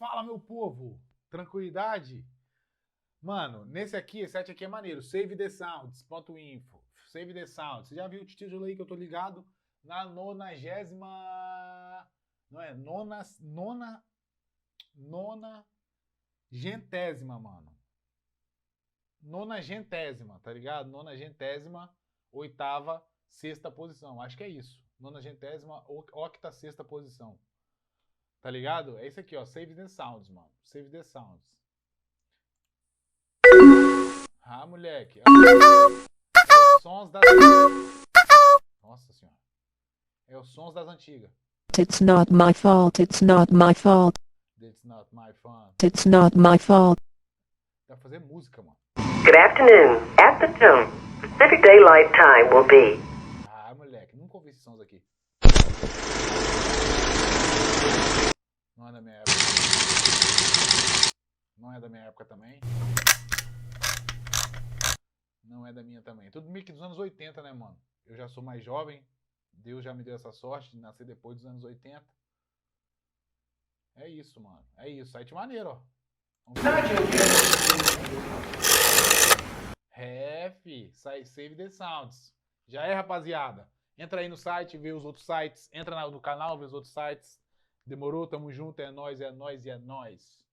Fala, meu povo! Tranquilidade? Mano, esse site aqui é maneiro. SaveTheSounds.info. Save the Sounds. Você já viu o título aí que eu tô ligado? Na 90ª... Não é? Nona gentésima, mano. 90ª, tá ligado? 98ª, sexta posição. Acho que é isso. 90ª, 86ª posição. Tá ligado? É isso aqui, ó. Save the Sounds, mano. Save the Sounds. Ah, moleque. É os sons das... Nossa senhora. É os sons das antigas. It's not my fault, it's not my fault. It's not my fun. It's not my fault. Dá pra fazer música, mano. Good afternoon. At the tune, Pacific Daylight Time will be. Ah, moleque. Nunca ouvi esses sons aqui. Não é da minha época. Não é da minha época também. Não é da minha também. Tudo meio que dos anos 80, né, mano? Eu já sou mais jovem. Deus já me deu essa sorte de nascer depois dos anos 80. É isso, mano. É isso. Site maneiro, ó. Save the Sounds. Já é, rapaziada? Entra aí no site, vê os outros sites. Entra no canal, vê os outros sites. Demorou? Tamo junto. É nóis, é nóis e é nóis.